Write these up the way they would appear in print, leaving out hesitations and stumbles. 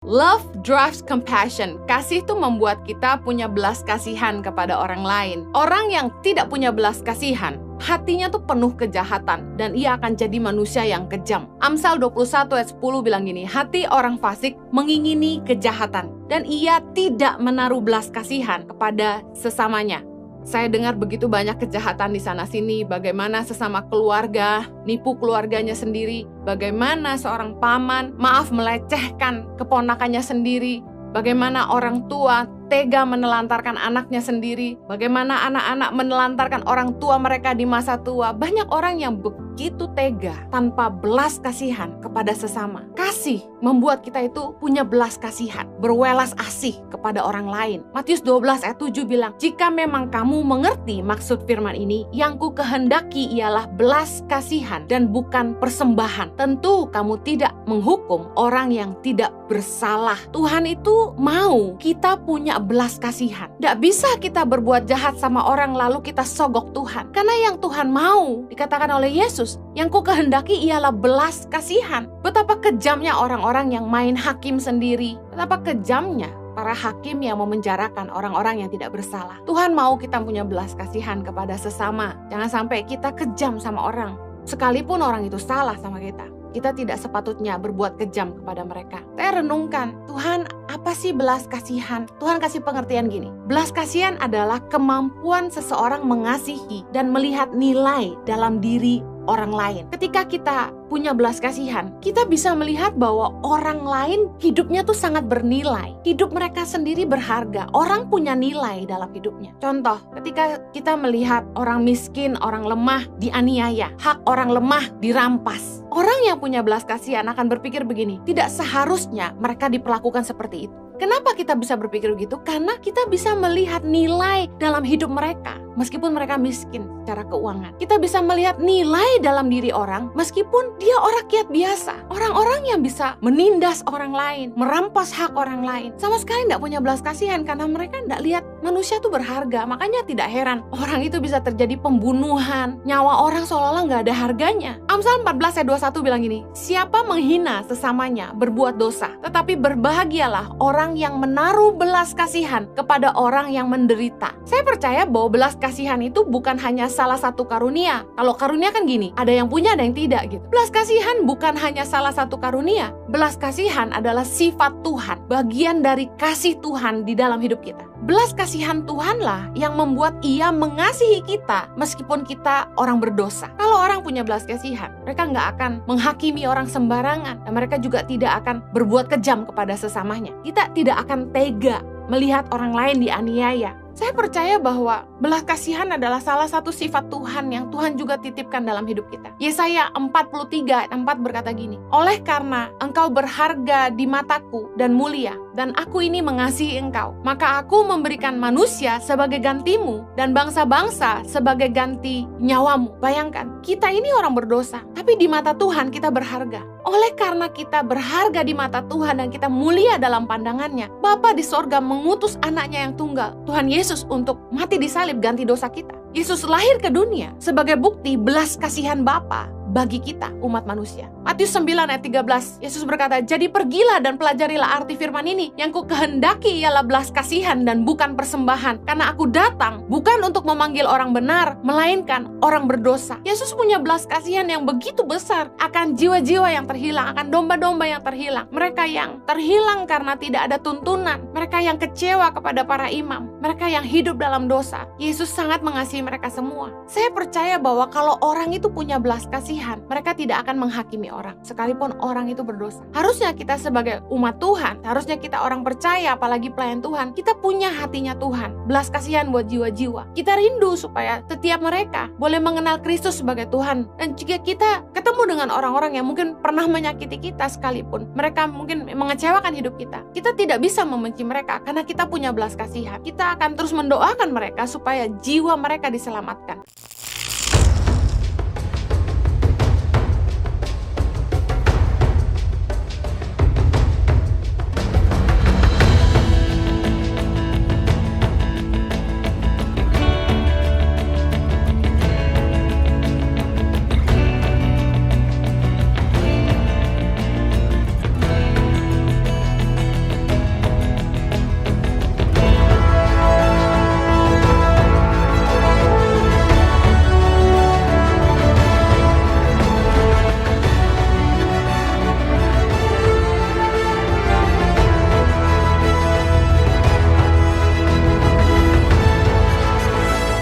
Love drives compassion. Kasih itu membuat kita punya belas kasihan kepada orang lain. Orang yang tidak punya belas kasihan, hatinya tuh penuh kejahatan dan ia akan jadi manusia yang kejam. Amsal 21 ayat 10 bilang gini, hati orang fasik mengingini kejahatan dan ia tidak menaruh belas kasihan kepada sesamanya. Saya dengar begitu banyak kejahatan di sana-sini, bagaimana sesama keluarga nipu keluarganya sendiri, bagaimana seorang paman melecehkan keponakannya sendiri, bagaimana orang tua tega menelantarkan anaknya sendiri, bagaimana anak-anak menelantarkan orang tua mereka di masa tua. Banyak orang yang begitu tega tanpa belas kasihan kepada sesama. Kasih membuat kita itu punya belas kasihan, berwelas asih kepada orang lain. Matius 12 ayat 7 bilang, jika memang kamu mengerti maksud firman ini, yang ku kehendaki ialah belas kasihan dan bukan persembahan. Tentu kamu tidak menghukum orang yang tidak bersalah. Tuhan itu mau kita punya belas kasihan. Tidak bisa kita berbuat jahat sama orang lalu kita sogok Tuhan. Karena yang Tuhan mau, dikatakan oleh Yesus, yang ku kehendaki ialah belas kasihan. Betapa kejamnya orang-orang yang main hakim sendiri. Betapa kejamnya para hakim yang memenjarakan orang-orang yang tidak bersalah. Tuhan mau kita punya belas kasihan kepada sesama. Jangan sampai kita kejam sama orang. Sekalipun orang itu salah sama kita, kita tidak sepatutnya berbuat kejam kepada mereka. Saya renungkan, Tuhan apa sih belas kasihan? Tuhan kasih pengertian gini, belas kasihan adalah kemampuan seseorang mengasihi dan melihat nilai dalam diri orang lain. Ketika kita punya belas kasihan, kita bisa melihat bahwa orang lain hidupnya tuh sangat bernilai. Hidup mereka sendiri berharga. Orang punya nilai dalam hidupnya. Contoh, ketika kita melihat orang miskin, orang lemah dianiaya, hak orang lemah dirampas. Orang yang punya belas kasihan akan berpikir begini, tidak seharusnya mereka diperlakukan seperti itu. Kenapa kita bisa berpikir begitu? Karena kita bisa melihat nilai dalam hidup mereka, meskipun mereka miskin secara keuangan. Kita bisa melihat nilai dalam diri orang, meskipun dia orang rakyat biasa. Orang-orang yang bisa menindas orang lain, merampas hak orang lain, sama sekali tidak punya belas kasihan karena mereka tidak lihat manusia itu berharga. Makanya tidak heran orang itu bisa terjadi pembunuhan, nyawa orang seolah-olah nggak ada harganya. Amsal 14 ayat 21 bilang gini, siapa menghina sesamanya berbuat dosa, tetapi berbahagialah orang yang menaruh belas kasihan kepada orang yang menderita. Saya percaya bahwa belas kasihan itu bukan hanya salah satu karunia. Kalau karunia kan gini, ada yang punya, ada yang tidak gitu. Belas kasihan bukan hanya salah satu karunia. Belas kasihan adalah sifat Tuhan, bagian dari kasih Tuhan di dalam hidup kita. Belas kasihan Tuhanlah yang membuat Ia mengasihi kita meskipun kita orang berdosa. Kalau orang punya belas kasihan, mereka nggak akan menghakimi orang sembarangan dan mereka juga tidak akan berbuat kejam kepada sesamanya. Kita tidak akan tega melihat orang lain dianiaya. Saya percaya bahwa belas kasihan adalah salah satu sifat Tuhan yang Tuhan juga titipkan dalam hidup kita. Yesaya 43 ayat 4 berkata gini, oleh karena engkau berharga di mataku dan mulia, dan aku ini mengasihi engkau, maka aku memberikan manusia sebagai gantimu dan bangsa-bangsa sebagai ganti nyawamu. Bayangkan, kita ini orang berdosa, tapi di mata Tuhan kita berharga. Oleh karena kita berharga di mata Tuhan dan kita mulia dalam pandangannya, Bapa di sorga mengutus anaknya yang tunggal, Tuhan Yesus, untuk mati di salib ganti dosa kita. Yesus lahir ke dunia sebagai bukti belas kasihan Bapa bagi kita, umat manusia. Matius 9 ayat 13, Yesus berkata, jadi pergilah dan pelajarilah arti firman ini, yang ku kehendaki ialah belas kasihan dan bukan persembahan, karena aku datang bukan untuk memanggil orang benar, melainkan orang berdosa. Yesus punya belas kasihan yang begitu besar akan jiwa-jiwa yang terhilang, akan domba-domba yang terhilang, mereka yang terhilang karena tidak ada tuntunan, mereka yang kecewa kepada para imam, mereka yang hidup dalam dosa. Yesus sangat mengasihi mereka semua. Saya percaya bahwa kalau orang itu punya belas kasihan, mereka tidak akan menghakimi orang, sekalipun orang itu berdosa. Harusnya kita sebagai umat Tuhan, harusnya kita orang percaya, apalagi pelayan Tuhan, kita punya hatinya Tuhan, belas kasihan buat jiwa-jiwa. Kita rindu supaya setiap mereka boleh mengenal Kristus sebagai Tuhan. Dan jika kita ketemu dengan orang-orang yang mungkin pernah menyakiti kita sekalipun, mereka mungkin mengecewakan hidup kita, kita tidak bisa membenci mereka karena kita punya belas kasihan. Kita akan terus mendoakan mereka supaya jiwa mereka diselamatkan.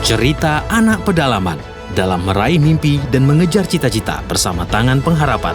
Cerita anak pedalaman dalam meraih mimpi dan mengejar cita-cita bersama Tangan Pengharapan.